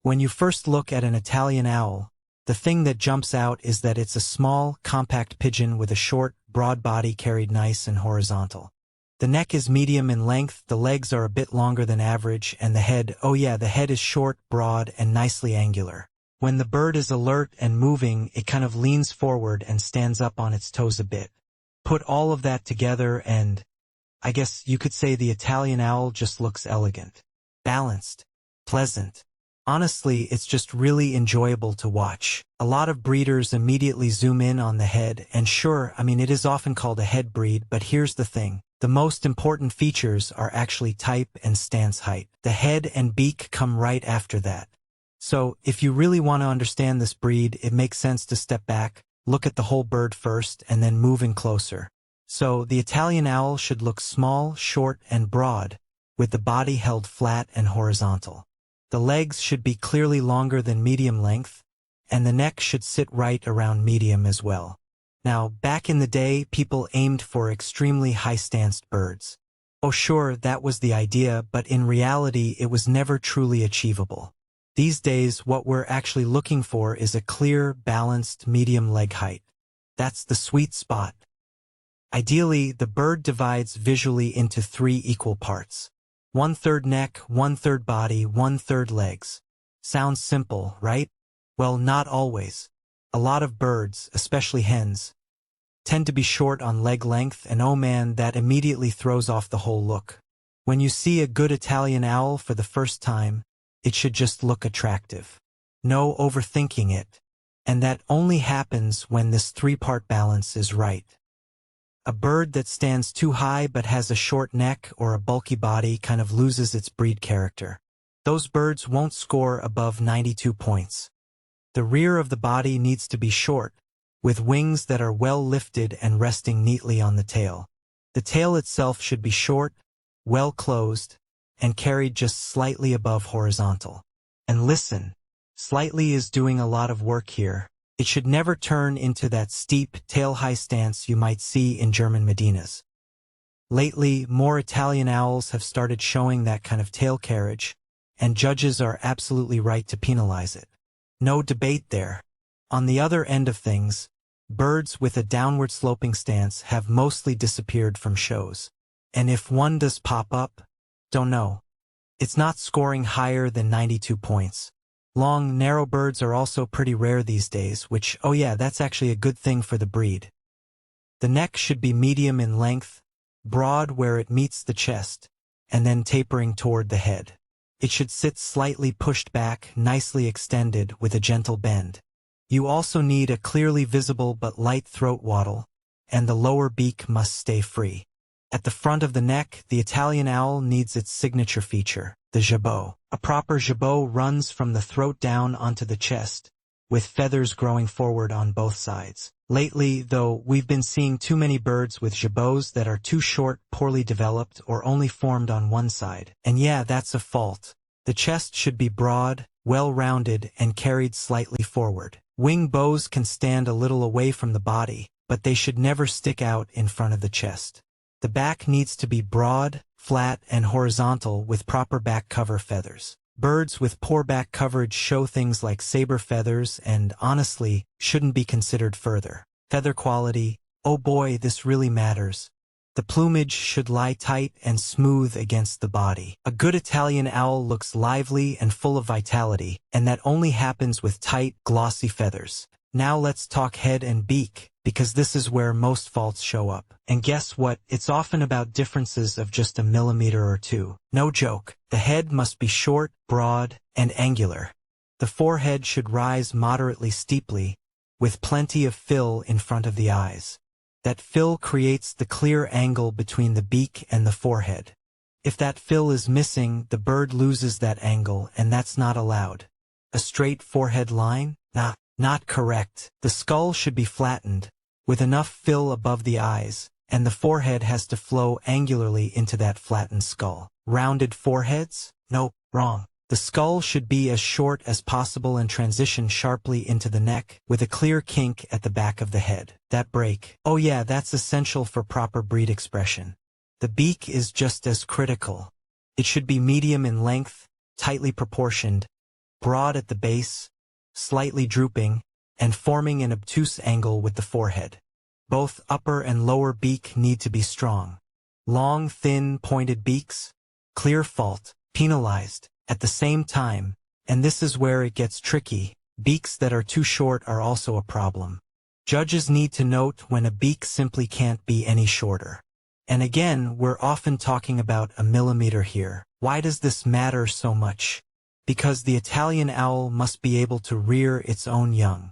When you first look at an Italian owl, the thing that jumps out is that it's a small, compact pigeon with a short, broad body carried nice and horizontal. The neck is medium in length, the legs are a bit longer than average, and the head, oh yeah, the head is short, broad, and nicely angular. When the bird is alert and moving, it kind of leans forward and stands up on its toes a bit. Put all of that together and, I guess you could say the Italian owl just looks elegant, balanced, pleasant. Honestly, it's just really enjoyable to watch. A lot of breeders immediately zoom in on the head, and sure, it is often called a head breed, but here's the thing. The most important features are actually type and stance height. The head and beak come right after that. So, if you really want to understand this breed, it makes sense to step back, look at the whole bird first, and then move in closer. So, the Italian owl should look small, short, and broad, with the body held flat and horizontal. The legs should be clearly longer than medium length, and the neck should sit right around medium as well. Now, back in the day, people aimed for extremely high-stanced birds. Oh sure, that was the idea, but in reality it was never truly achievable. These days, what we're actually looking for is a clear, balanced, medium leg height. That's the sweet spot. Ideally, the bird divides visually into 3 equal parts. 1/3 neck, 1/3 body, 1/3 legs. Sounds simple, right? Well, not always. A lot of birds, especially hens, tend to be short on leg length, and oh man, that immediately throws off the whole look. When you see a good Italian owl for the first time, it should just look attractive. No overthinking it. And that only happens when this 3-part balance is right. A bird that stands too high but has a short neck or a bulky body kind of loses its breed character. Those birds won't score above 92 points. The rear of the body needs to be short, with wings that are well lifted and resting neatly on the tail. The tail itself should be short, well closed, and carried just slightly above horizontal. And listen, slightly is doing a lot of work here. It should never turn into that steep, tail-high stance you might see in German Medinas. Lately, more Italian owls have started showing that kind of tail carriage, and judges are absolutely right to penalize it. No debate there. On the other end of things, birds with a downward-sloping stance have mostly disappeared from shows. And if one does pop up, don't know. It's not scoring higher than 92 points. Long, narrow birds are also pretty rare these days, which, oh yeah, that's actually a good thing for the breed. The neck should be medium in length, broad where it meets the chest, and then tapering toward the head. It should sit slightly pushed back, nicely extended, with a gentle bend. You also need a clearly visible but light throat wattle, and the lower beak must stay free. At the front of the neck, the Italian owl needs its signature feature, the jabot. A proper jabot runs from the throat down onto the chest, with feathers growing forward on both sides. Lately, though, we've been seeing too many birds with jabots that are too short, poorly developed, or only formed on one side. And yeah, that's a fault. The chest should be broad, well-rounded, and carried slightly forward. Wing bows can stand a little away from the body, but they should never stick out in front of the chest. The back needs to be broad, flat, and horizontal with proper back cover feathers. Birds with poor back coverage show things like saber feathers and, honestly, shouldn't be considered further. Feather quality, oh boy, this really matters. The plumage should lie tight and smooth against the body. A good Italian owl looks lively and full of vitality, and that only happens with tight, glossy feathers. Now let's talk head and beak, because this is where most faults show up. And guess what? It's often about differences of just a millimeter or two. No joke. The head must be short, broad, and angular. The forehead should rise moderately steeply, with plenty of fill in front of the eyes. That fill creates the clear angle between the beak and the forehead. If that fill is missing, the bird loses that angle, and that's not allowed. A straight forehead line? Not correct. The skull should be flattened, with enough fill above the eyes, and the forehead has to flow angularly into that flattened skull. Rounded foreheads? Nope, wrong. The skull should be as short as possible and transition sharply into the neck, with a clear kink at the back of the head. That break. Oh yeah, that's essential for proper breed expression. The beak is just as critical. It should be medium in length, tightly proportioned, broad at the base, slightly drooping, and forming an obtuse angle with the forehead. Both upper and lower beak need to be strong. Long, thin, pointed beaks? Clear fault, penalized. At the same time, and this is where it gets tricky, beaks that are too short are also a problem. Judges need to note when a beak simply can't be any shorter. And again, we're often talking about a millimeter here. Why does this matter so much? Because the Italian owl must be able to rear its own young.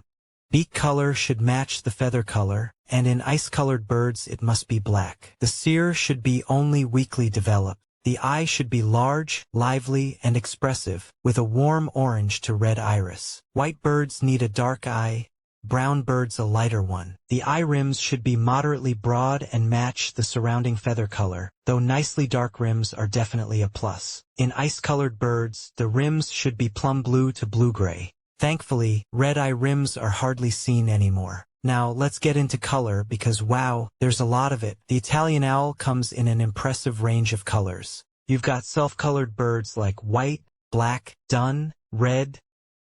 Beak color should match the feather color, and in ice-colored birds it must be black. The cere should be only weakly developed. The eye should be large, lively, and expressive, with a warm orange to red iris. White birds need a dark eye, brown birds a lighter one. The eye rims should be moderately broad and match the surrounding feather color, though nicely dark rims are definitely a plus. In ice-colored birds, the rims should be plum blue to blue-gray. Thankfully, red eye rims are hardly seen anymore. Now, let's get into color because wow, there's a lot of it. The Italian owl comes in an impressive range of colors. You've got self-colored birds like white, black, dun, red,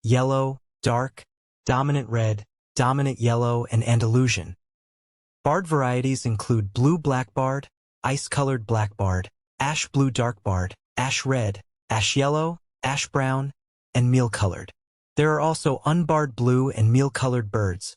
yellow, dark, dominant red, dominant yellow, and Andalusian. Barred varieties include blue blackbarred, ice-colored blackbarred, ash blue darkbarred, ash red, ash yellow, ash brown, and meal-colored. There are also unbarred blue and meal-colored birds,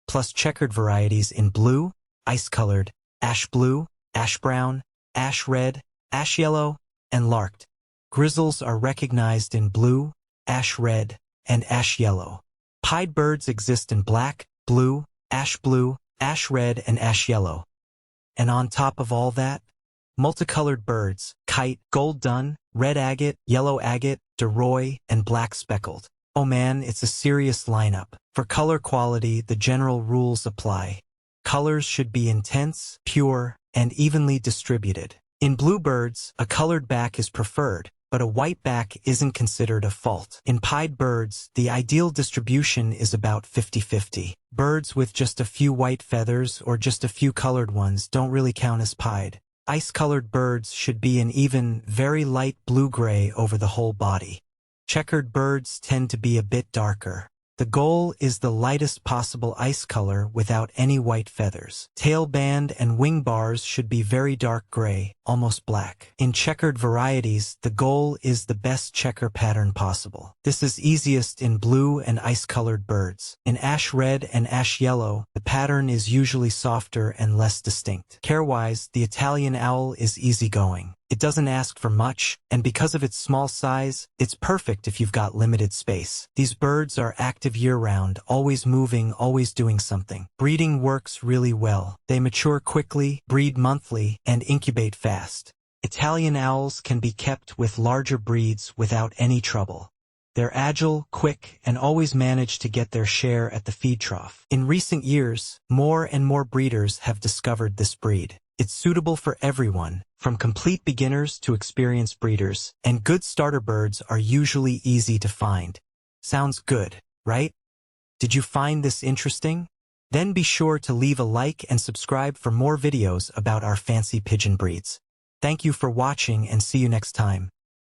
plus checkered varieties in blue, ice-colored, ash blue, ash brown, ash red, ash yellow, and larked. Grizzles are recognized in blue, ash red, and ash yellow. Pied birds exist in black, blue, ash red, and ash yellow. And on top of all that, multicolored birds, kite, gold dun, red agate, yellow agate, deroy, and black speckled. Oh man, it's a serious lineup. For color quality, the general rules apply. Colors should be intense, pure, and evenly distributed. In bluebirds, a colored back is preferred, but a white back isn't considered a fault. In pied birds, the ideal distribution is about 50-50. Birds with just a few white feathers or just a few colored ones don't really count as pied. Ice-colored birds should be an even, very light blue-gray over the whole body. Checkered birds tend to be a bit darker. The goal is the lightest possible ice color without any white feathers. Tail band and wing bars should be very dark gray, almost black. In checkered varieties, the goal is the best checker pattern possible. This is easiest in blue and ice-colored birds. In ash red and ash yellow, the pattern is usually softer and less distinct. Care-wise, the Italian owl is easygoing. It doesn't ask for much, and because of its small size, it's perfect if you've got limited space. These birds are active year-round, always moving, always doing something. Breeding works really well. They mature quickly, breed monthly, and incubate fast. Italian owls can be kept with larger breeds without any trouble. They're agile, quick, and always manage to get their share at the feed trough. In recent years, more and more breeders have discovered this breed. It's suitable for everyone, from complete beginners to experienced breeders, and good starter birds are usually easy to find. Sounds good, right? Did you find this interesting? Then be sure to leave a like and subscribe for more videos about our fancy pigeon breeds. Thank you for watching and see you next time.